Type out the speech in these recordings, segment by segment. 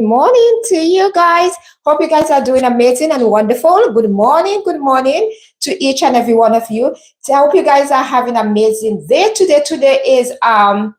Morning to you guys. Hope you guys are doing amazing and wonderful. Good morning to each and every one of you. So I hope you guys are having an amazing day today. Today is a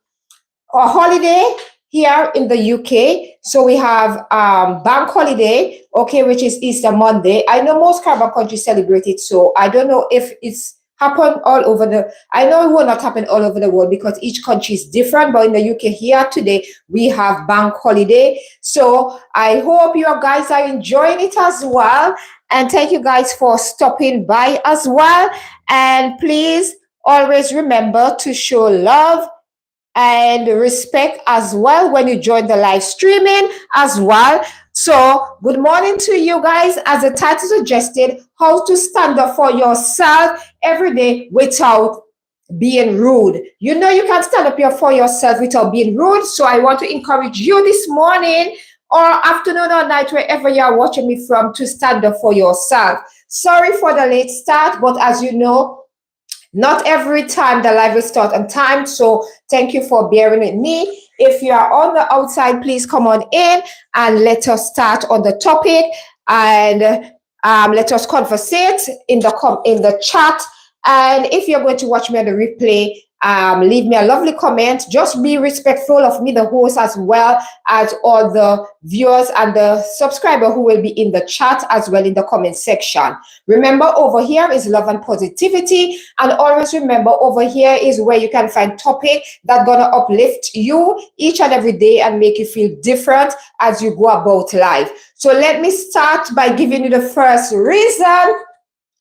holiday here in the UK. So we have bank holiday, okay, which is Easter Monday. I know most Caribbean countries celebrate it, so I don't know if it's happened all over the I know it will not happen all over the world because each country is different, but in the UK here today we have bank holiday. So I hope you guys are enjoying it as well. And thank you guys for stopping by as well. And please always remember to show love and respect as well when you join the live streaming as well. So, good morning to you guys. As the title suggested, how to stand up for yourself every day without being rude. You know, you can stand up here for yourself without being rude. So, I want to encourage you this morning or afternoon or night, wherever you are watching me from, to stand up for yourself. Sorry for the late start, but as you know, not every time the live will start on time, so thank you for bearing with me. If you are on the outside, please come on in and let us start on the topic and let us conversate in the chat. And if you're going to watch me on the replay, leave me a lovely comment. Just be respectful of me, the host, as well as all the viewers and the subscriber who will be in the chat as well in the comment section. Remember, over here is love and positivity. And always remember, over here is where you can find topic that's going to uplift you each and every day and make you feel different as you go about life. So let me start by giving you the first reason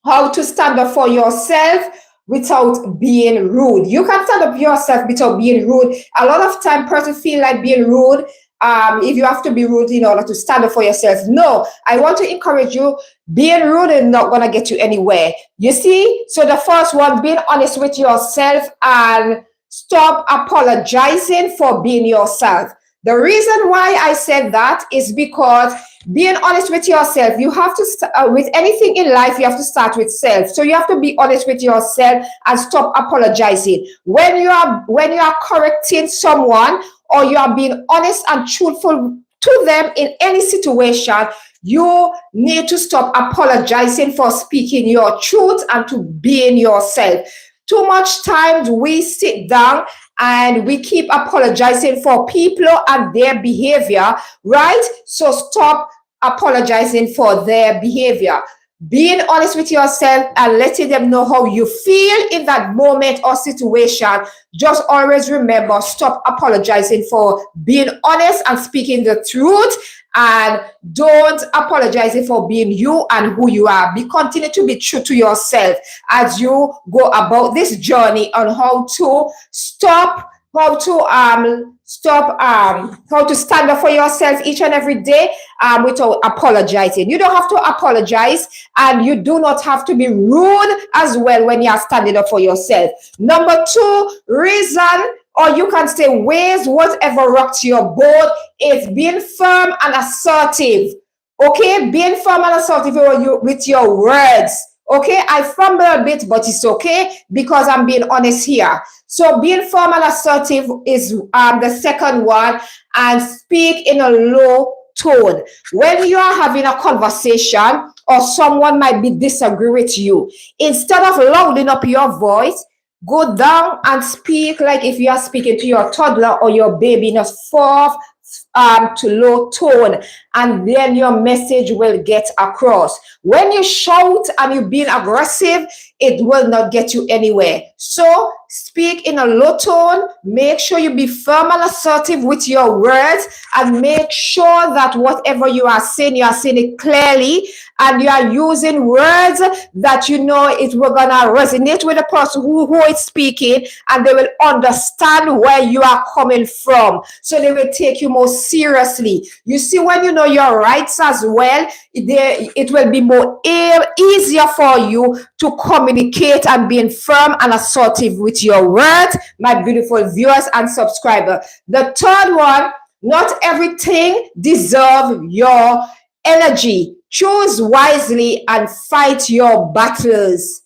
how to stand up for yourself without being rude. You can stand up yourself without being rude. A lot of time, person feel like being rude. If you have to be rude in order to stand up for yourself. No, I want to encourage you. Being rude is not going to get you anywhere. You see? So the first one, being honest with yourself and stop apologizing for being yourself. The reason why I said that is because being honest with yourself, you have to with anything in life, you have to start with self. So you have to be honest with yourself and stop apologizing when you are correcting someone or you are being honest and truthful to them in any situation. You need to stop apologizing for speaking your truth and to being yourself. Too much times we sit down and we keep apologizing for people and their behavior, right? So stop apologizing for their behavior. Being honest with yourself and letting them know how you feel in that moment or situation. Just always remember, stop apologizing for being honest and speaking the truth. And don't apologize for being you and who you are. Continue to be true to yourself as you go about this journey on how to how to stand up for yourself each and every day without apologizing. You don't have to apologize and you do not have to be rude as well when you are standing up for yourself. Number two reason, or you can say ways, whatever rocks your boat, is being firm and assertive. Okay, being firm and assertive with your words. Okay, I fumble a bit, but it's okay because I'm being honest here. So being firm and assertive is the second one, and speak in a low tone. When you are having a conversation or someone might be disagree with you, instead of louding up your voice, go down and speak like if you are speaking to your toddler or your baby in a soft to low tone, and then your message will get across. When you shout and you're being aggressive, it will not get you anywhere. So speak in a low tone. Make sure you be firm and assertive with your words, and make sure that whatever you are saying it clearly, and you are using words that you know it will gonna resonate with the person who is speaking, and they will understand where you are coming from, so they will take you more seriously. You see, when you know your rights as well, it will be more easier for you to communicate and being firm and assertive with your words, my beautiful viewers and subscribers. The third one, not everything deserves your energy. Choose wisely and fight your battles.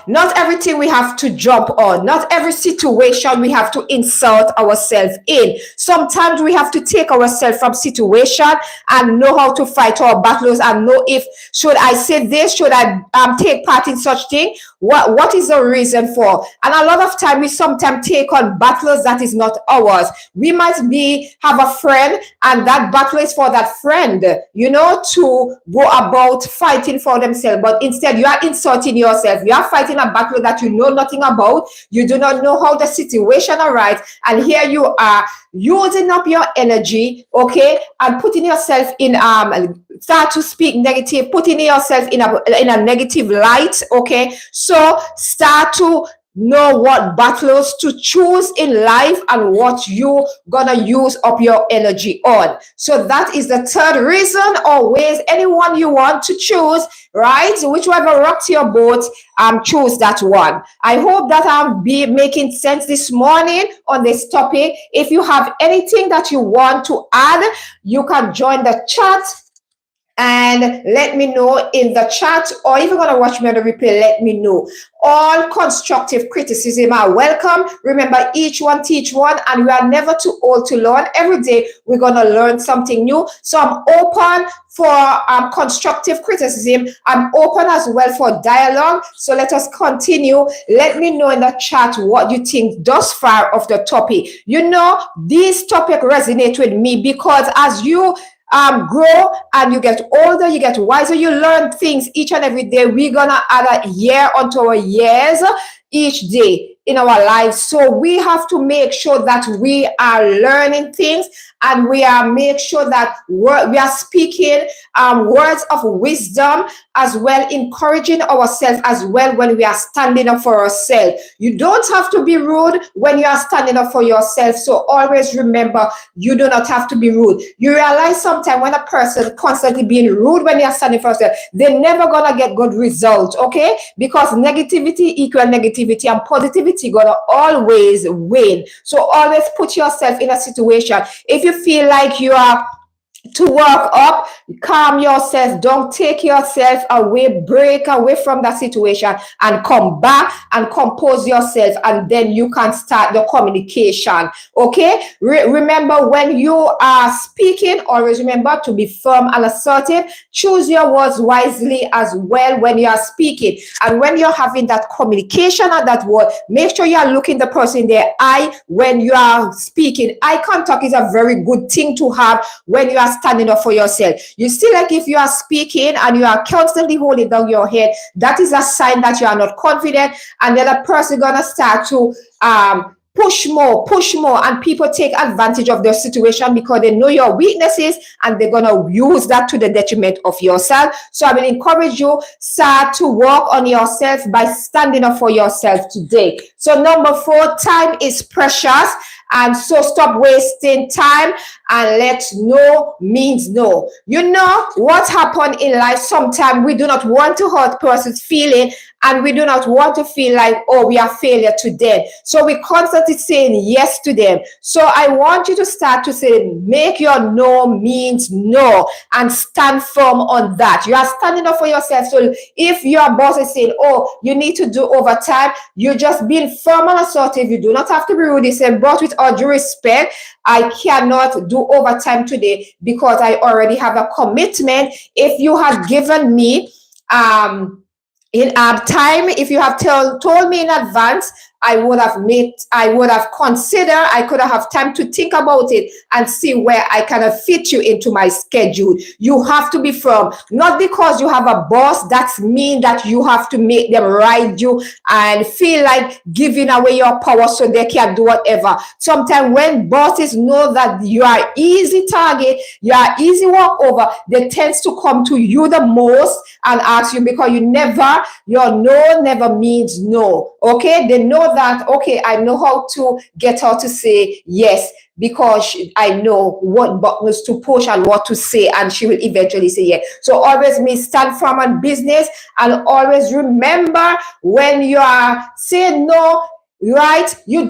not everything we have to jump on. Not every situation we have to insert ourselves in. Sometimes we have to take ourselves from situation and know how to fight our battles and know if should I say this, should I take part in such thing. What is the reason for? And a lot of time we sometimes take on battles that is not ours. We might have a friend and that battle is for that friend, to go about fighting for themselves. But instead you are insulting yourself. You are fighting a battle that you know nothing about. You do not know how the situation arises. And here you are using up your energy, okay, and putting yourself in start to speak negative, putting yourself in a negative light, okay. So start to know what battles to choose in life and what you gonna use up your energy on. So that is the third reason. Always, anyone you want to choose, right, whichever rocks your boat, choose that one. I hope that I'm making sense this morning on this topic. If you have anything that you want to add, you can join the chat and let me know in the chat, or if you're going to watch me on the replay, let me know. All constructive criticism are welcome. Remember, each one teach one, and we are never too old to learn. Every day we're going to learn something new. So I'm open for constructive criticism. I'm open as well for dialogue. So let us continue. Let me know in the chat what you think thus far of the topic. This topic resonates with me because as you grow and you get older, you get wiser, you learn things each and every day. We're gonna add a year onto our years each day in our lives. So we have to make sure that we are learning things and we are make sure that we are speaking words of wisdom as well, encouraging ourselves as well when we are standing up for ourselves. You don't have to be rude when you are standing up for yourself. So always remember, you do not have to be rude. You realize sometimes when a person constantly being rude when they are standing for themselves, they're never gonna get good results, okay? Because negativity equal negativity and positivity gonna always win. So always put yourself in a situation. If you feel like you are to work up, calm yourself, don't take yourself away, break away from that situation and come back and compose yourself, and then you can start the communication, okay? Remember, when you are speaking, always remember to be firm and assertive. Choose your words wisely as well when you are speaking, and when you're having that communication and that word, make sure you are looking the person in their eye when you are speaking. Eye contact is a very good thing to have when you are standing up for yourself. You see, like if you are speaking and you are constantly holding down your head, that is a sign that you are not confident, and then a person gonna start to push more, and people take advantage of the situation because they know your weaknesses and they're gonna use that to the detriment of yourself. So I will encourage you, start to work on yourself by standing up for yourself today. So number 4, time is precious. And so stop wasting time and let no means no. You know what happened in life? Sometimes we do not want to hurt person's feeling, and we do not want to feel like, oh, we are failure to them. So we constantly saying yes to them. So I want you to start to say, make your no means no and stand firm on that. You are standing up for yourself. So if your boss is saying, oh, you need to do overtime, you're just being firm and assertive. You do not have to be rude. He said, but with all due respect, I cannot do overtime today because I already have a commitment. If you had given me time, if you have told me in advance, I would have considered, I could have time to think about it and see where I can fit you into my schedule. You have to be firm. Not because you have a boss, that's mean that you have to make them ride you and feel like giving away your power so they can do whatever. Sometimes when bosses know that you are easy target, you are easy walkover, they tend to come to you the most and ask you, because your no never means no. Okay, they know that, okay, I know how to get her to say yes because I know what buttons to push and what to say, and she will eventually say yes. So always stand firm on business, and always remember, when you are saying no, right? You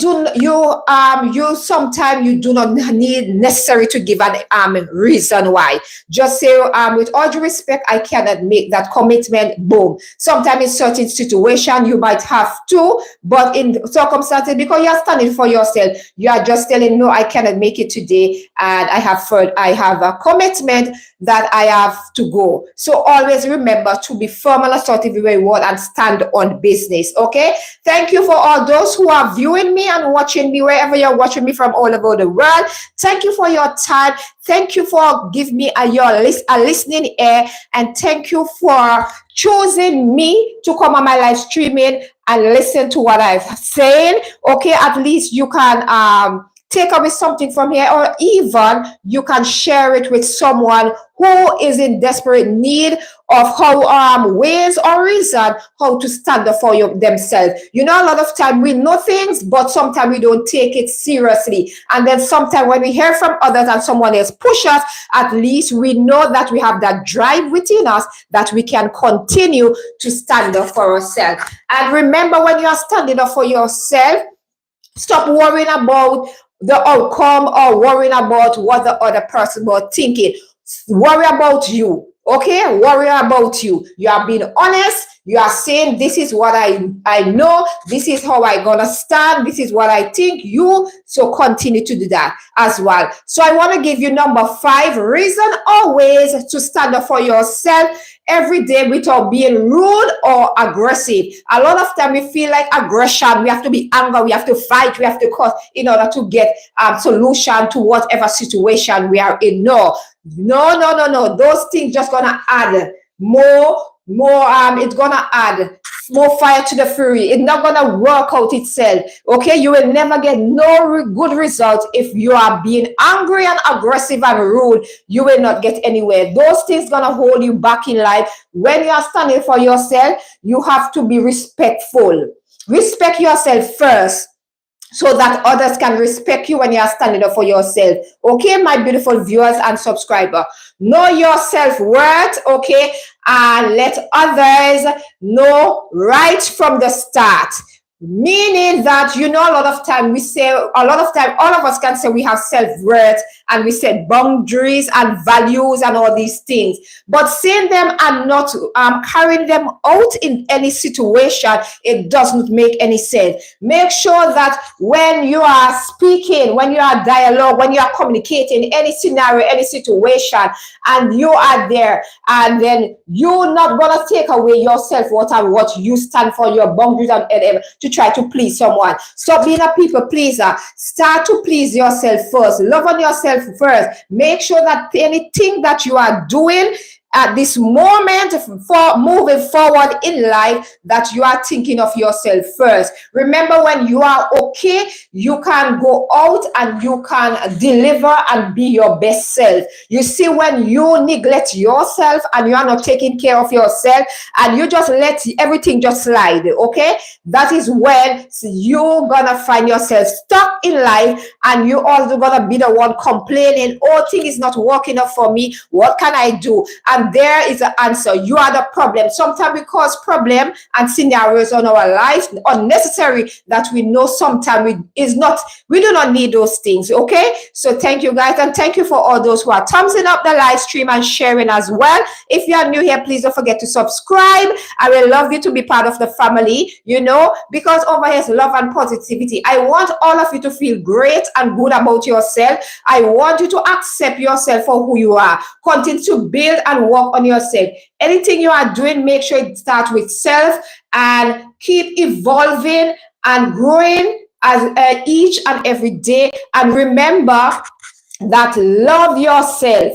sometimes you do not need necessary to give an reason why. Just say, with all due respect, I cannot make that commitment. Boom. Sometimes in certain situation you might have to, but in circumstances, because you're standing for yourself, you are just telling, no, I cannot make it today, and I have a commitment that I have to go. So always remember to be firm and assertive in your word and stand on business. Okay. Thank you for all those who are viewing me and watching me wherever you're watching me from all over the world. Thank you for your time. Thank you for giving me a listening ear, and thank you for choosing me to come on my live streaming and listen to what I'm saying. Okay, at least you can take away something from here, or even you can share it with someone who is in desperate need of how ways or reason how to stand up for themselves. You know, a lot of time we know things, but sometimes we don't take it seriously. And then sometimes when we hear from others and someone else push us, at least we know that we have that drive within us that we can continue to stand up for ourselves. And remember, when you are standing up for yourself, stop worrying about the outcome or worrying about what the other person was thinking. Worry about you. Okay, worry about you. You are being honest. You are saying, this is what I know. This is how I gonna stand. This is what I think. So continue to do that as well. So I want to give you number 5 reason always to stand up for yourself every day without being rude or aggressive. A lot of time we feel like aggression. We have to be angry. We have to fight. We have to cause in order to get solution to whatever situation we are in. No. Those things just gonna add more. It's gonna add more fire to the fury. It's not gonna work out itself. Okay, you will never get no good result if you are being angry and aggressive and rude. You will not get anywhere. Those things gonna hold you back in life. When you are standing for yourself, you have to be respectful. Respect yourself first, so that others can respect you when you are standing up for yourself. Okay, my beautiful viewers and subscribers, know your self-worth, okay, and let others know right from the start. Meaning that, you know, a lot of time all of us can say we have self-worth, and we set boundaries and values and all these things, but seeing them and not carrying them out in any situation, it doesn't make any sense. Make sure that when you are speaking, when you are dialogue, when you are communicating any scenario, any situation, and you are there, and then you're not gonna take away yourself what you stand for, your boundaries and to try to please someone. Stop being a people pleaser. Start to please yourself first. Love on yourself first. Make sure that anything that you are doing at this moment for moving forward in life, that you are thinking of yourself first. Remember, when you are okay, you can go out and you can deliver and be your best self. You see, when you neglect yourself and you are not taking care of yourself and you just let everything just slide, okay, that is when you're gonna find yourself stuck in life, and you also gonna be the one complaining, oh, thing is not working out for me, what can I do? And there is the answer. You are the problem. Sometimes we cause problem and scenarios on our life unnecessary that we know sometimes we do not need those things. Okay, so thank you guys, and thank you for all those who are thumbsing up the live stream and sharing as well. If you are new here, please don't forget to subscribe. I will love you to be part of the family, you know, because over here is love and positivity. I want all of you to feel great and good about yourself. I want you to accept yourself for who you are. Continue to build and work on yourself. Anything you are doing, make sure it starts with self, and keep evolving and growing as each and every day. And remember that love yourself,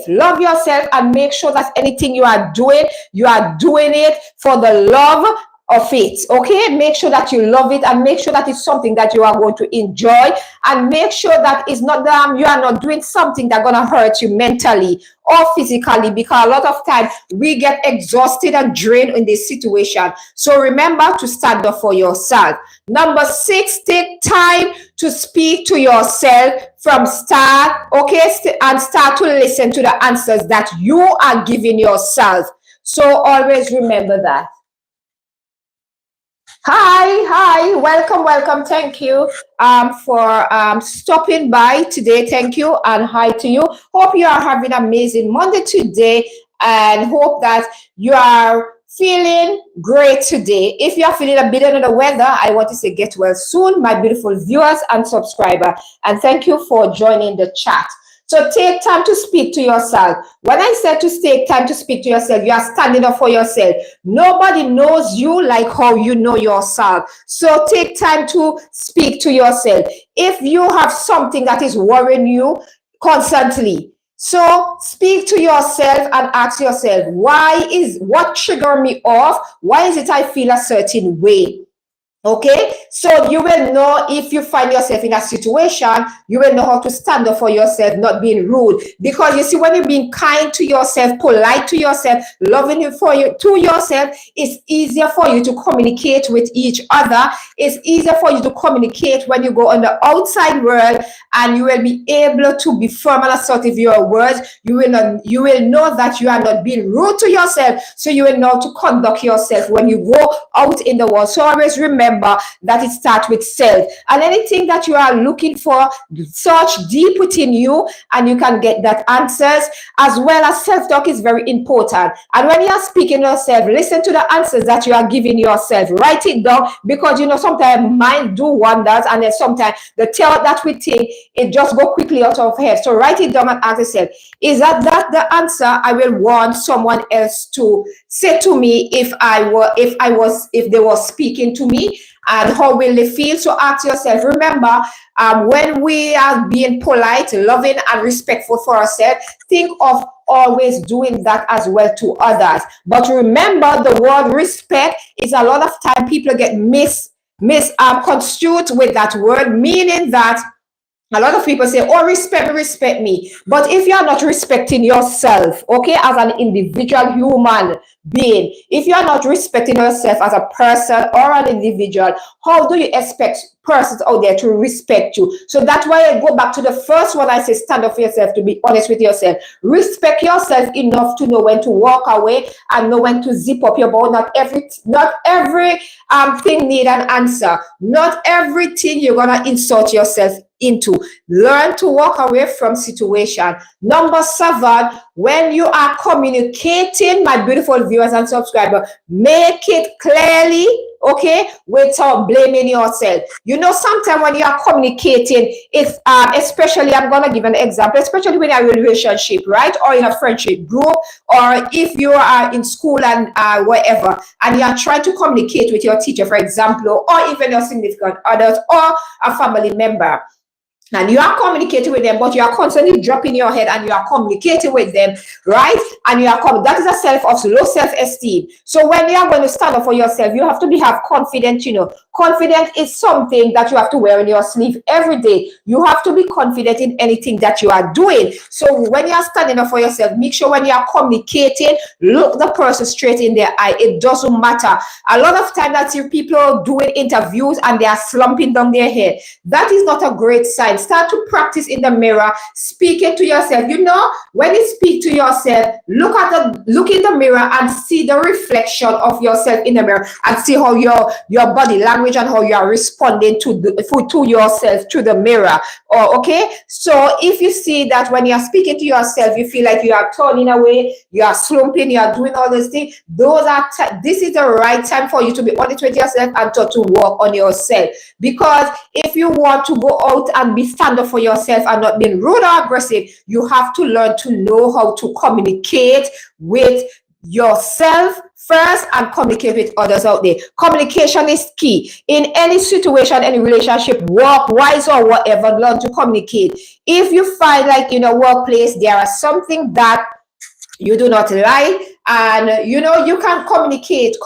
and make sure that anything you are doing it for the love of it. Okay, make sure that you love it, and make sure that it's something that you are going to enjoy, and make sure that it's not that you are not doing something that's gonna hurt you mentally or physically, because a lot of time we get exhausted and drained in this situation. So remember to stand up for yourself. Number 6, take time to speak to yourself from start, okay, and start to listen to the answers that you are giving yourself. So always remember that. Hi, welcome. Thank you for stopping by today. Thank you and hi to you. Hope you are having an amazing Monday today and hope that you are feeling great today. If you are feeling a bit under the weather, I want to say get well soon, my beautiful viewers and subscriber. And thank you for joining the chat. So take time to speak to yourself. When I said to take time to speak to yourself, you are standing up for yourself. Nobody knows you like how you know yourself. So take time to speak to yourself. If you have something that is worrying you constantly, so speak to yourself and ask yourself, what triggered me off? Why is it I feel a certain way? Okay, so you will know if you find yourself in a situation, you will know how to stand up for yourself, not being rude. Because you see, when you're being kind to yourself, polite to yourself, loving you for you to yourself, it's easier for you to communicate with each other. It's easier for you to communicate when you go on the outside world, and you will be able to be firm and assertive in your words. You will know that you are not being rude to yourself, so you will know to conduct yourself when you go out in the world. So always remember that it starts with self, and anything that you are looking for, search deep within you and you can get that answers. As well as self-talk is very important, and when you are speaking yourself, listen to the answers that you are giving yourself. Write it down, because sometimes mind do wonders, and then sometimes the thought that we think, it just go quickly out of head. So write it down and ask yourself, is that the answer I will want someone else to say to me if they were speaking to me, and how will they feel? So ask yourself. Remember, when we are being polite, loving, and respectful for ourselves, think of always doing that as well to others. But remember, the word respect is a lot of time people get misconstrued with that word, meaning that a lot of people say, oh, respect me. But if you are not respecting yourself, okay, as an individual human being, if you are not respecting yourself as a person or an individual, how do you expect persons out there to respect you? So that's why I go back to the first one. I say, stand up for yourself, to be honest with yourself. Respect yourself enough to know when to walk away and know when to zip up your mouth. Not every thing need an answer. Not everything you're gonna insult yourself into. Learn to walk away from situation. Number 7, when you are communicating, my beautiful viewers and subscribers, make it clearly, okay, without blaming yourself. Sometimes when you are communicating, it's especially, I'm gonna give an example, especially when you're in a relationship, right, or in a friendship group, or if you are in school and wherever, and you are trying to communicate with your teacher, for example, or even your significant others or a family member, and you are communicating with them, but you are constantly dropping your head and you are communicating with them, right? And that is a low self-esteem. So when you are going to stand up for yourself, you have to have confidence. Confidence is something that you have to wear on your sleeve every day. You have to be confident in anything that you are doing. So when you are standing up for yourself, make sure when you are communicating, look the person straight in their eye. It doesn't matter. A lot of times I see people doing interviews and they are slumping down their head. That is not a great sign. Start to practice in the mirror, speaking to yourself. When you speak to yourself, look in the mirror and see the reflection of yourself in the mirror, and see how your body language and how you are responding to yourself through the mirror. Okay, so if you see that when you are speaking to yourself, you feel like you are turning away, you are slumping, you are doing all these things, this is the right time for you to be honest with yourself and to work on yourself. Because if you want to go out and stand up for yourself and not being rude or aggressive, you have to learn to know how to communicate with yourself first and communicate with others out there. Communication is key in any situation, any relationship, work wise or whatever. Learn to communicate. If you find like in a workplace there are something that you do not like, and you can communicate,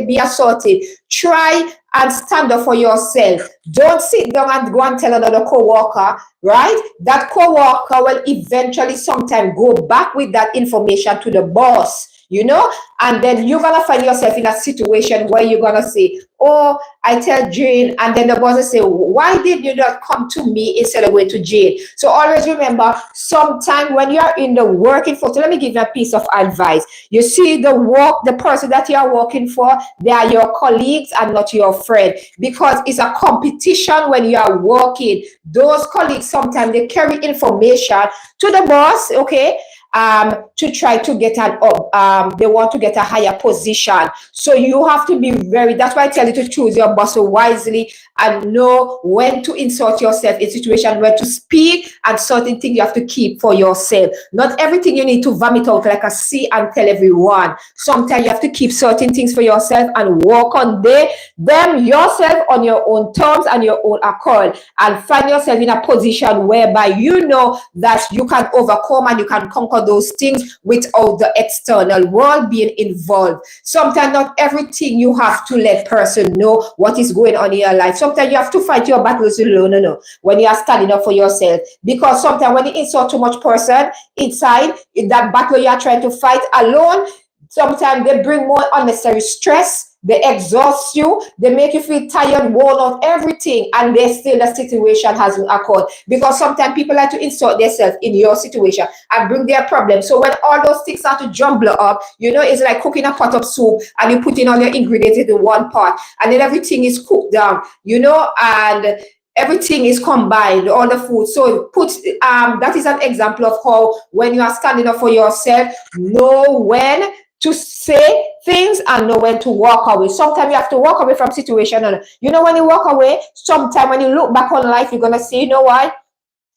be assertive, try and stand up for yourself. Don't sit down and go and tell another co-worker, right? That co-worker will eventually sometime go back with that information to the boss, and then you're gonna find yourself in a situation where you're gonna say, or I tell Jane, and then the boss will say, why did you not come to me instead of going to Jane? So always remember, sometime when you are in the working for, so let me give you a piece of advice. You see the person that you are working for, they are your colleagues and not your friend, because it's a competition when you are working. Those colleagues sometimes they carry information to the boss, okay, to try to get they want to get a higher position. So you have to be that's why I tell you to choose your boss wisely and know when to insert yourself in situation, where to speak, and certain things you have to keep for yourself. Not everything you need to vomit out like a sea and tell everyone. Sometimes you have to keep certain things for yourself and work on them yourself on your own terms and your own accord, and find yourself in a position whereby you know that you can overcome and you can conquer those things without the external world being involved. Sometimes not everything you have to let person know what is going on in your life. Sometimes you have to fight your battles alone, when you are standing up for yourself. Because sometimes when you insult too much person inside in that battle you are trying to fight alone, sometimes they bring more unnecessary stress. They exhaust you. They make you feel tired, worn out, everything, and they still the situation hasn't occurred. Because sometimes people like to insert themselves in your situation and bring their problems. So when all those things start to jumble up, it's like cooking a pot of soup and you put in all your ingredients into one pot, and then everything is cooked down, and everything is combined, all the food. So that is an example of how when you are standing up for yourself, know when to say things and know when to walk away. Sometimes you have to walk away from situation. And when you walk away, sometimes when you look back on life, you're gonna say, what?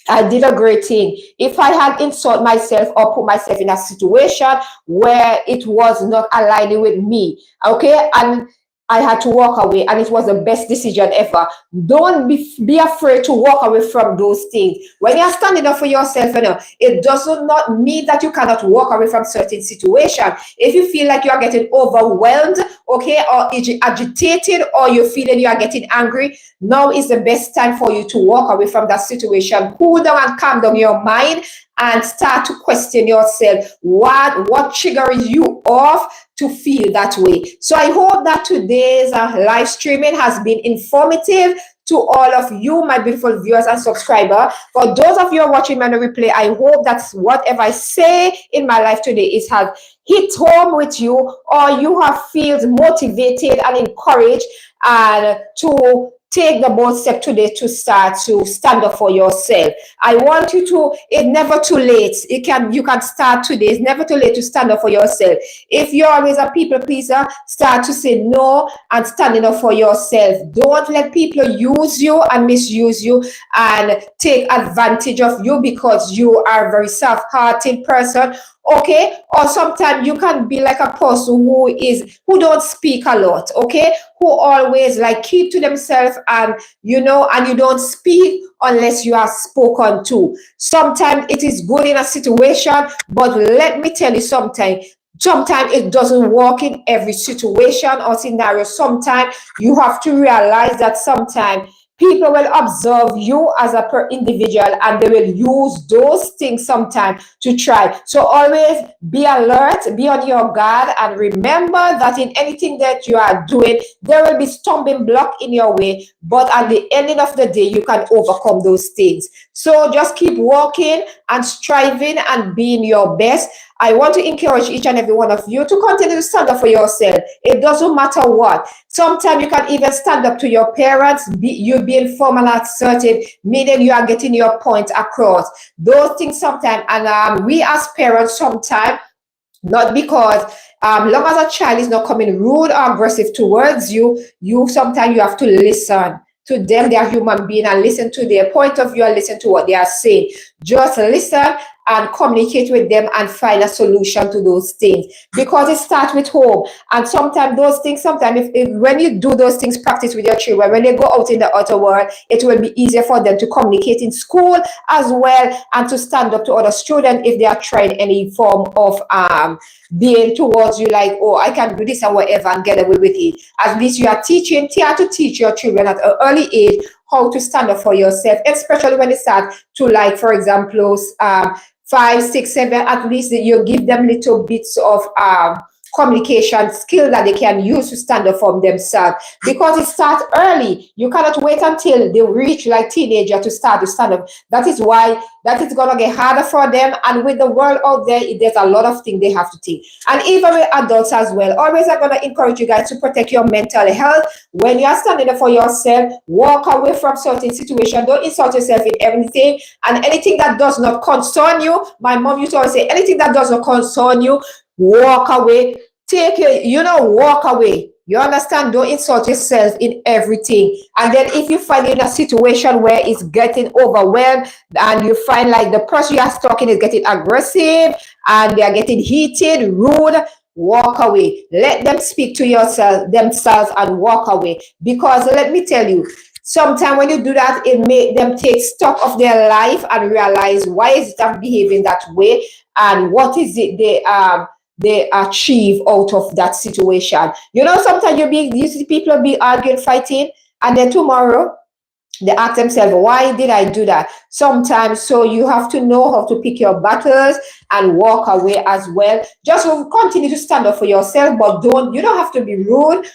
I did a great thing. If I had insulted myself or put myself in a situation where it was not aligning with me, okay, and I had to walk away, and it was the best decision ever. Don't be afraid to walk away from those things. When you're standing up for yourself, it does not mean that you cannot walk away from certain situations. If you feel like you are getting overwhelmed, okay, or agitated, or you're feeling you are getting angry, now is the best time for you to walk away from that situation. Cool down and calm down your mind and start to question yourself. What triggers you off to feel that way? So I hope that today's live streaming has been informative to all of you, my beautiful viewers and subscribers. For those of you watching me on the replay, I hope that whatever I say in my life today has hit home with you, or you have felt motivated and encouraged and to take the bold step today to start to stand up for yourself. I want you to, it's never too late. You can start today. It's never too late to stand up for yourself. If you're always a people pleaser, start to say no and standing up for yourself. Don't let people use you and misuse you and take advantage of you because you are a very soft-hearted person. Okay, or sometimes you can be like a person who don't speak a lot, okay, who always like keep to themselves, and you don't speak unless you are spoken to. Sometimes it is good in a situation, but let me tell you something. Sometimes it doesn't work in every situation or scenario. Sometimes you have to realize that sometimes people will observe you as a per individual, and they will use those things sometimes to try. So always be alert, be on your guard, and remember that in anything that you are doing, there will be stumbling block in your way, but at the ending of the day, you can overcome those things. So just keep working and striving and being your best. I want to encourage each and every one of you to continue to stand up for yourself. It doesn't matter what. Sometimes you can even stand up to your parents. You being formal and assertive, meaning you are getting your point across. Those things sometimes, and we as parents sometimes, not because long as a child is not coming rude or aggressive towards you, sometimes you have to listen to them. They are human beings, and listen to their point of view and listen to what they are saying. Just listen and communicate with them and find a solution to those things, because it starts with home. And sometimes those things, when you do those things, practice with your children, when they go out in the outer world, it will be easier for them to communicate in school as well, and to stand up to other students if they are trying any form of being towards you like, oh, I can do this and whatever and get away with it. At least you are teaching to teach your children at an early age how to stand up for yourself, especially when they start to, like, for example, 5, 6, 7, at least you give them little bits of communication skill that they can use to stand up for themselves, because it starts early. You cannot wait until they reach like teenager to start to stand up. That is why that is gonna get harder for them. And with the world out there, there's a lot of things they have to take. And even with adults as well. Always I'm gonna encourage you guys to protect your mental health. When you are standing up for yourself, walk away from certain situations. Don't insult yourself in everything. And anything that does not concern you, my mom used to always say, anything that does not concern you, walk away. Take it, walk away. You understand? Don't insult yourself in everything. And then if you find in a situation where it's getting overwhelmed and you find like the person you are talking is getting aggressive and they are getting heated, rude, walk away. Let them speak to themselves and walk away. Because let me tell you, sometimes when you do that, it make them take stock of their life and realize why is them behaving that way and what is it they achieve out of that situation. Sometimes you see people be arguing, fighting, and then tomorrow they ask themselves, why did I do that? Sometimes, so you have to know how to pick your battles and walk away as well. Just continue to stand up for yourself, but you don't have to be rude.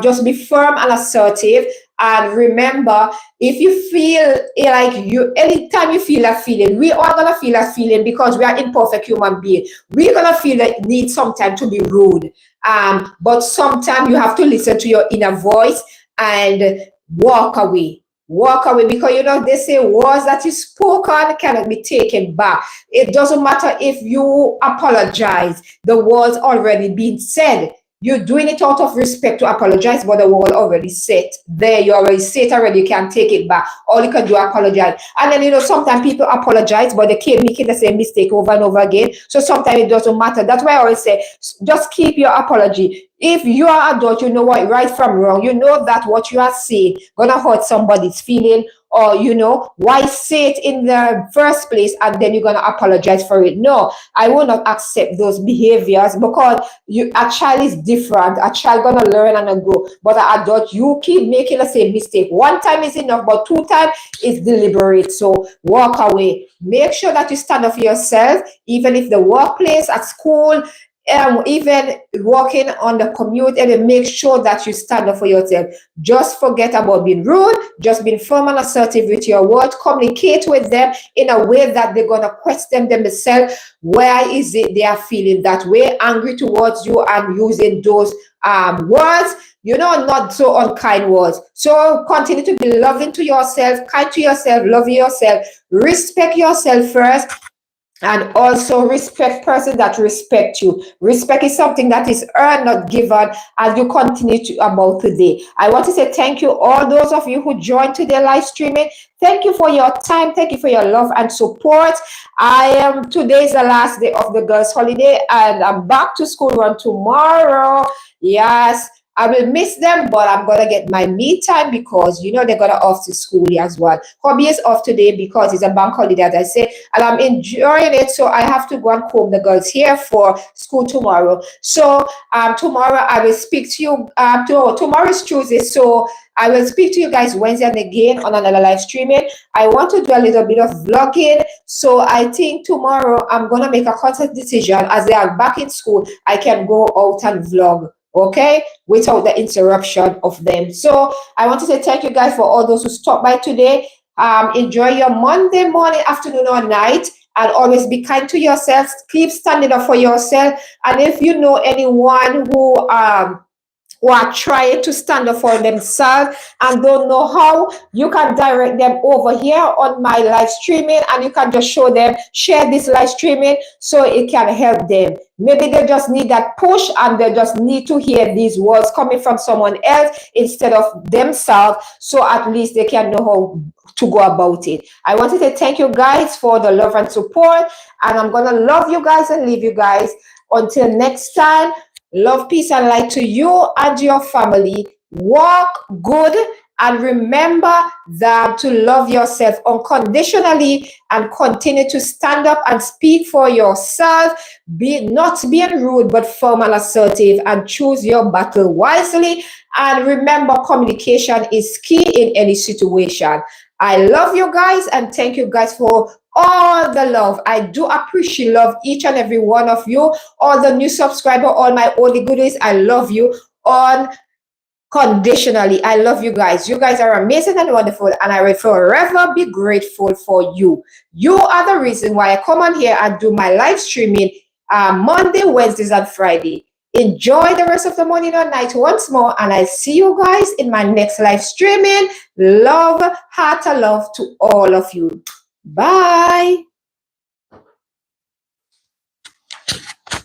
Just be firm and assertive. And remember, if you feel like anytime you feel that feeling, we are gonna feel that feeling because we are imperfect human beings. We're gonna feel that need sometimes to be rude. But sometimes you have to listen to your inner voice and walk away. Walk away, because they say words that is spoken cannot be taken back. It doesn't matter if you apologize, the words already been said. You're doing it out of respect to apologize, but the word already set there. You already said already. You can't take it back. All you can do is apologize. And then sometimes people apologize, but they keep making the same mistake over and over again. So sometimes it doesn't matter. That's why I always say, just keep your apology. If you are adult, you know what right from wrong. You know that what you are saying gonna hurt somebody's feeling, or why say it in the first place and then you're gonna apologize for it. No, I will not accept those behaviors, because a child is different. A child gonna learn and grow, but an adult, you keep making the same mistake. One time is enough, but two times is deliberate. So walk away. Make sure that you stand up for yourself, even if the workplace, at school, even walking on the commute, and make sure that you stand up for yourself. Just forget about being rude. Just being firm and assertive with your words. Communicate with them in a way that they're gonna question themselves. Why is it they are feeling that way, angry towards you, and using those words, not so unkind words. So continue to be loving to yourself, kind to yourself, love yourself, respect yourself first. And also respect person that respect you. Respect is something that is earned, not given, as you continue to about today. I want to say thank you, all those of you who joined today live streaming. Thank you for your time. Thank you for your love and support. Today is the last day of the girls' holiday, and I'm back to school run tomorrow. Yes. I will miss them, but I'm going to get my me time, because, they're going to off to school as well. Hobby is off today because it's a bank holiday, as I say, and I'm enjoying it. So I have to go and comb the girls here for school tomorrow. So tomorrow I will speak to you. Tomorrow is Tuesday, so I will speak to you guys Wednesday and again on another live streaming. I want to do a little bit of vlogging. So I think tomorrow I'm going to make a conscious decision, as they are back in school, I can go out and vlog. Okay, without the interruption of them. So I want to say thank you guys for all those who stopped by today. Enjoy your Monday morning, afternoon, or night, and always be kind to yourself. Keep standing up for yourself. And if you know anyone who are trying to stand up for themselves and don't know how, you can direct them over here on my live streaming, and you can just share this live streaming so it can help them. Maybe they just need that push, and they just need to hear these words coming from someone else instead of themselves, so at least they can know how to go about it. I want to say thank you guys for the love and support, and I'm gonna love you guys and leave you guys until next time. Love, peace, and light to you and your family. Walk good, and remember that to love yourself unconditionally, and continue to stand up and speak for yourself. Not being rude, but firm and assertive, and choose your battle wisely. And remember, communication is key in any situation. I love you guys and thank you guys for all the love. I do appreciate love each and every one of you. All the new subscriber, all my oldie goodies, I love you unconditionally. I love you guys. You guys are amazing and wonderful, and I will forever be grateful for you. You are the reason why I come on here and do my live streaming Monday, Wednesdays, and Friday. Enjoy the rest of the morning or night once more, and I'll see you guys in my next live streaming. Love, heart of love to all of you. Bye.